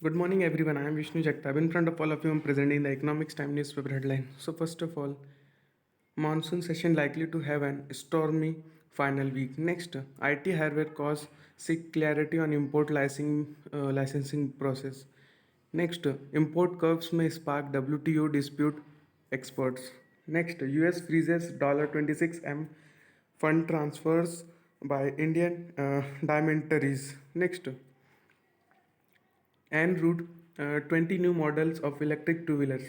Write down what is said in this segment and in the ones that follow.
Good morning, everyone. I am Vishnu Jagtap. In front of all of you, I am presenting the Economics Time newspaper headline. So, first of all, monsoon session likely to have an stormy final week. Next, IT hardware cause seek clarity on import licensing process. Next, import curves may spark WTO dispute experts. Next, US freezes $26M fund transfers by Indian dignitaries. Next, en route 20 new models of electric two-wheelers.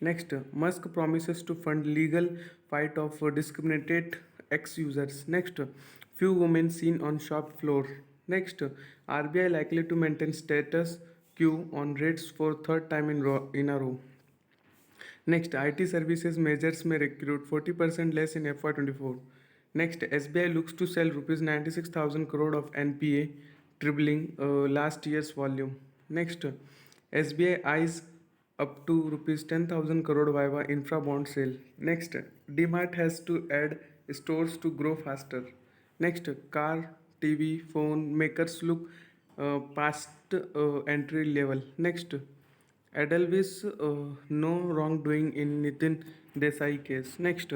Next, Musk promises to fund legal fight of discriminated ex-users. Next, few women seen on shop floor. Next, RBI likely to maintain status quo on rates for third time in a row. Next, IT services measures may recruit 40% less in FY24. Next, SBI looks to sell rupees 96,000 crore of NPA, tripling last year's volume. Next, SBI eyes up to rupees 10,000 crore via infra bond sale. Next, DMart has to add stores to grow faster. Next, car, TV, phone makers look past entry level. Next, Edelweiss, no wrongdoing in Nitin Desai case. Next,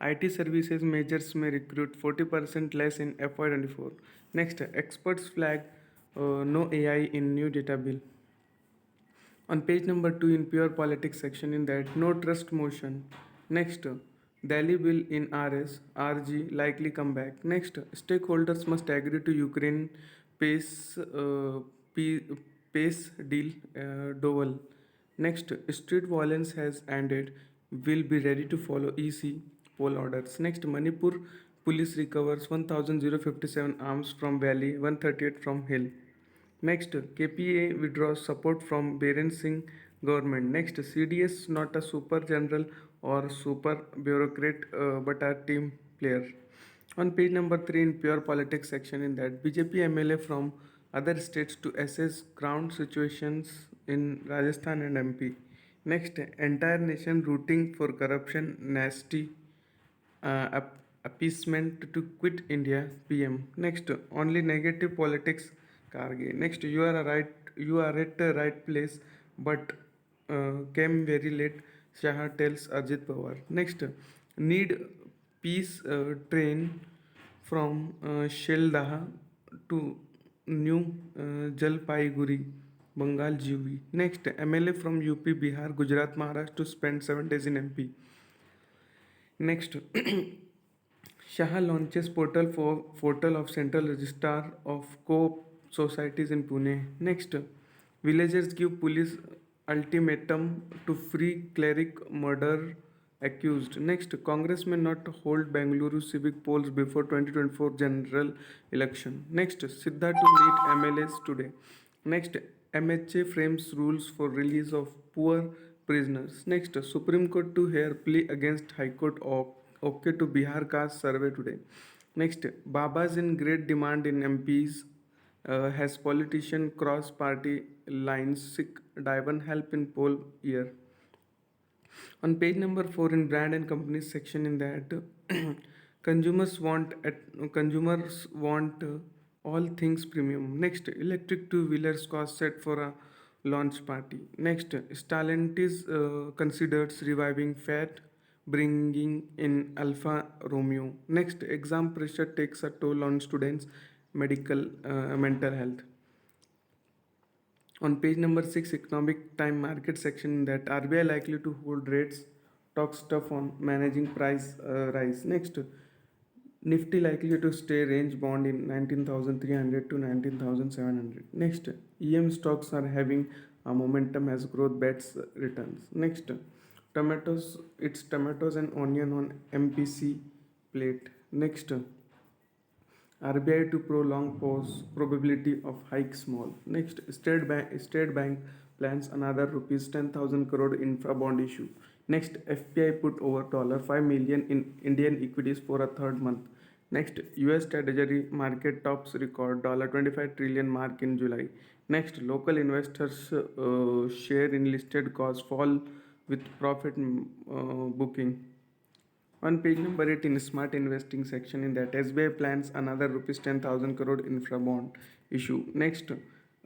IT services measures may recruit 40% less in FY24. Next, experts flag no AI in new data bill. On page number 2 in pure politics section in that no trust motion. Next, Delhi bill in RS, RG likely come back. Next, stakeholders must agree to Ukraine pace pe- pace deal Dowell. Next, street violence has ended. Will be ready to follow EC poll orders. Next, Manipur police recovers 1,057 arms from Valley, 138 from Hill. Next, KPA withdraws support from Biren Singh government. Next, CDS not a super general or super bureaucrat but a team player. On page number 3 in pure politics section in that BJP MLA from other states to assess ground situations in Rajasthan and MP. Next, entire nation rooting for corruption, nasty appeasement to quit India, PM. Next, only negative politics, Karge. Next, you are at the right place, but came very late, Shah tells Ajit Pawar. Next, need peace train from Sheldaha to New Jalpaiguri, Bengal GV. Next, MLA from UP, Bihar, Gujarat, Maharashtra to spend 7 days in MP. Next, Shah launches portal of Central Registrar of Co-op Societies in Pune. Next, villagers give police ultimatum to free cleric murder accused. Next, Congress may not hold Bengaluru civic polls before 2024 general election. Next, Siddha to meet MLAs today. Next, MHA frames rules for release of poor prisoners. Next, Supreme Court to hear plea against High Court of okay to Bihar caste survey today. Next, Babas in great demand in MPs has politician cross party lines seek Divan help in poll year. On page number 4 in brand and companies section in that consumers want all things premium. Next, electric two wheelers cost set for a launch party. Next, Stellantis considers reviving Fiat, bringing in Alfa Romeo. Next, exam pressure takes a toll on students medical mental health. On page number 6, economic time market section, that RBI likely to hold rates, talk stuff on managing price rise. Next, Nifty likely to stay range bound in 19,300 to 19,700. Next, EM stocks are having a momentum as growth bets returns. Next, tomatoes and onion on MPC plate. Next, RBI to prolong pause, probability of hike small. Next, State Bank plans another rupees 10,000 crore infra bond issue. Next, FPI put over $5 million in Indian equities for a third month. Next, US Treasury market tops record $25 trillion mark in July. Next, local investors share in listed cause fall with profit booking. On page number 8 in smart investing section in that SBI plans another rupees 10,000 crore infra bond issue. Next,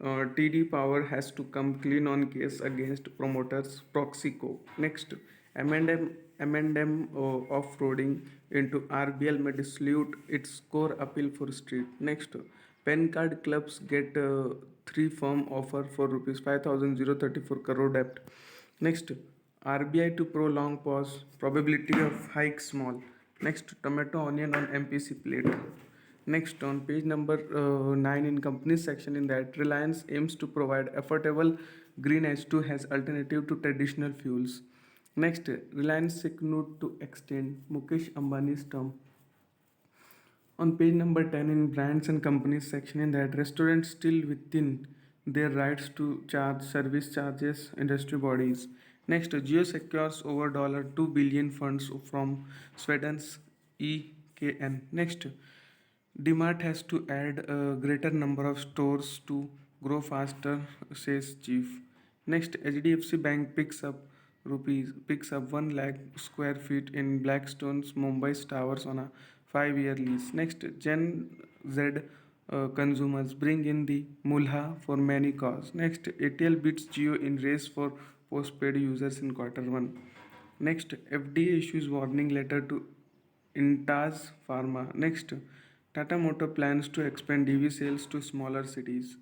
TD Power has to come clean on case against promoters Proxico. Next, M&M off-roading into RBL may dilute its core appeal for street. Next, PAN card clubs get three firm offer for rupees 5,034 crore debt. Next, RBI to prolong pause, probability of hike small. Next, tomato onion on MPC plate. Next, on page number 9 in companies section, in that Reliance aims to provide affordable green H2 as alternative to traditional fuels. Next, Reliance signed to extend Mukesh Ambani's term. On page number 10 in brands and companies section, in that restaurants still within their rights to charge service charges industry bodies. Next, Geo secures over $2 billion funds from Sweden's EKN. Next, DMart has to add a greater number of stores to grow faster, says chief. Next, HDFC Bank picks up 1 lakh square feet in Blackstone's Mumbai's towers on a 5-year lease. Next, Gen Z consumers bring in the mulha for many cause. Next, ATL beats Jio in race for postpaid users in quarter 1. Next, FDA issues warning letter to Intas Pharma. Next, Tata Motor plans to expand EV sales to smaller cities.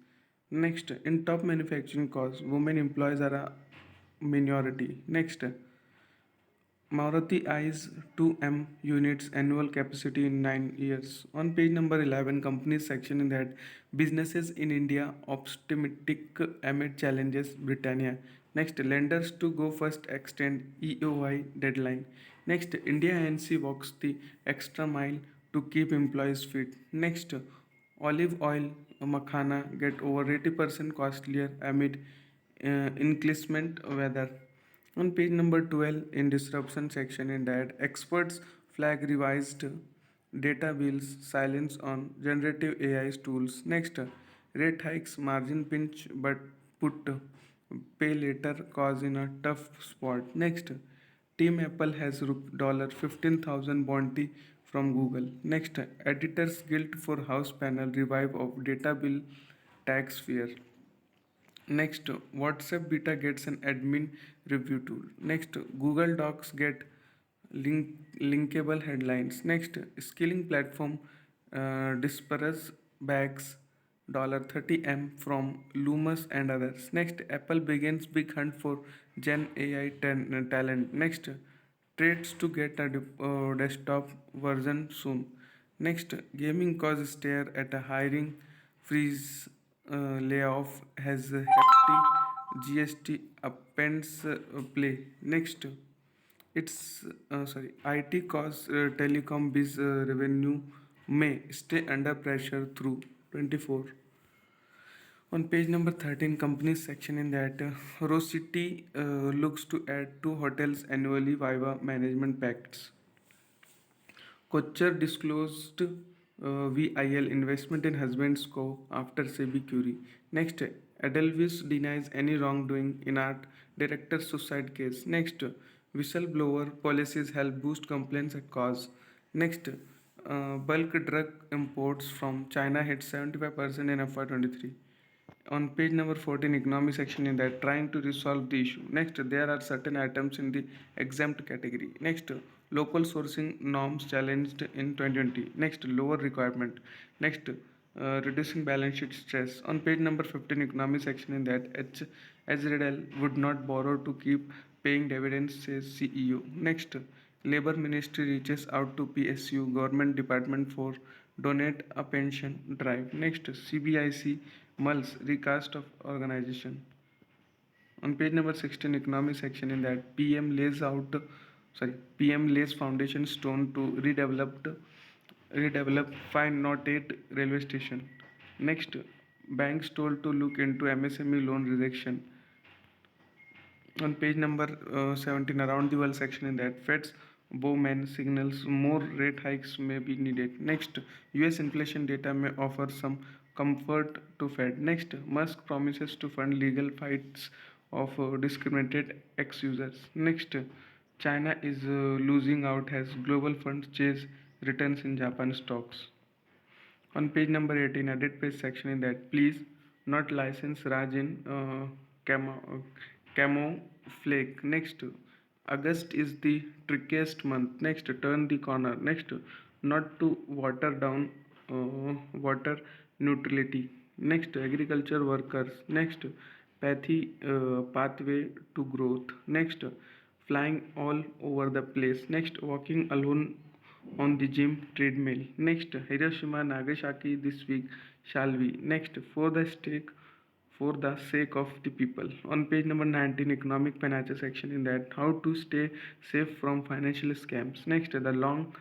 Next, in top manufacturing costs, women employees are a minority. Next, Maruti eyes 2M units annual capacity in 9 years. On page number 11, companies section, in that businesses in India optimistic amid challenges Britannia. Next, lenders to go first extend EOI deadline. Next, India ANC walks the extra mile to keep employees fit. Next, olive oil makhana get over 80% costlier amid inclement weather. On page number 12 in disruption section, in that experts flag revised data bills silence on generative AI tools. Next, rate hikes margin pinch but put pay later cause in a tough spot. Next, Team Apple has $15,000 bounty from Google. Next, editors guilt for House panel revive of data bill tax fear. Next, WhatsApp beta gets an admin review tool. Next, Google Docs get linkable headlines. Next, skilling platform disperses bags $30M from Loomis and others. Next, Apple begins big hunt for Gen AI talent. Next, trades to get a desktop version soon. Next, gaming cause stare at a hiring freeze. Layoff has a hefty GST appends play. Next, it's IT cause telecom biz revenue may stay under pressure through 24. On page number 13, companies section, in that Rosity looks to add 2 hotels annually via management pacts. Kochar disclosed VIL investment in Husband's Co. after SEBI query. Next, Edelweiss denies any wrongdoing in art director's suicide case. Next, whistleblower policies help boost complaints at cause. Next, bulk drug imports from China hit 75% in FY23. On page number 14, economy section, in that trying to resolve the issue. Next, there are certain items in the exempt category. Next, local sourcing norms challenged in 2020. Next, lower requirement. Next, reducing balance sheet stress. On page number 15, economy section, in that HZL would not borrow to keep paying dividends, says CEO. Next, labor ministry reaches out to PSU government department for donate a pension drive. Next, CBIC mulls recast of organization. On page number 16, economy section, in that PM lays foundation stone to redevelop 508 railway station. Next, banks told to look into MSME loan rejection. On page number 17, around the world section, in that Fed's Bowman signals more rate hikes may be needed. Next, US inflation data may offer some comfort to Fed. Next, Musk promises to fund legal fights of discriminated ex-users. Next, China is losing out as global funds chase returns in Japan stocks. On page number 18, edit page section, in that please not license Rajin camouflage. Next, August is the trickiest month. Next, turn the corner. Next, not to water down water neutrality. Next, agriculture workers. Next, pathway to growth. Next, flying all over the place. Next, walking alone on the gym treadmill. Next, Hiroshima Nagasaki this week shall we. Next, for the sake of the people. On page number 19, economic financial section in that how to stay safe from financial scams. Next, the long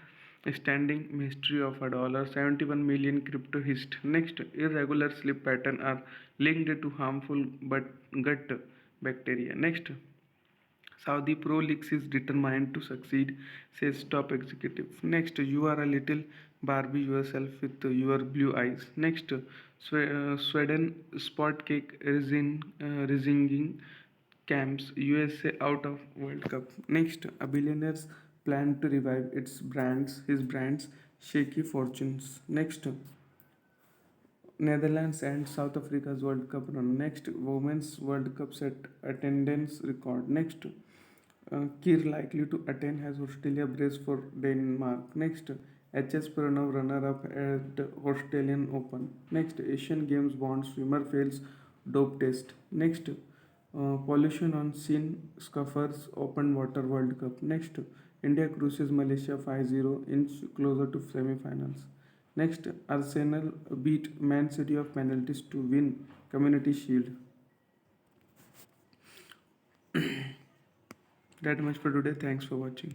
standing mystery of a dollar 71 million crypto hist. Next, irregular sleep pattern are linked to harmful but gut bacteria. Next, Saudi Pro Leagues is determined to succeed, says top executive. Next, you are a little Barbie yourself with your blue eyes. Next, Sweden sport cake rising camps USA out of World Cup. Next, a billionaire's plan to revive his brands shaky fortunes. Next, Netherlands and South Africa's World Cup run. Next, Women's World Cup set attendance record. Next, Kir likely to attend has Australia brace for Denmark. Next, HS Pranav runner-up at Australian Open. Next, Asian Games bond swimmer fails dope test. Next, pollution on scene scuffers Open Water World Cup. Next, India cruises Malaysia 5-0 inch closer to semi-finals. Next, Arsenal beat Man City of penalties to win Community Shield. That much for today. Thanks for watching.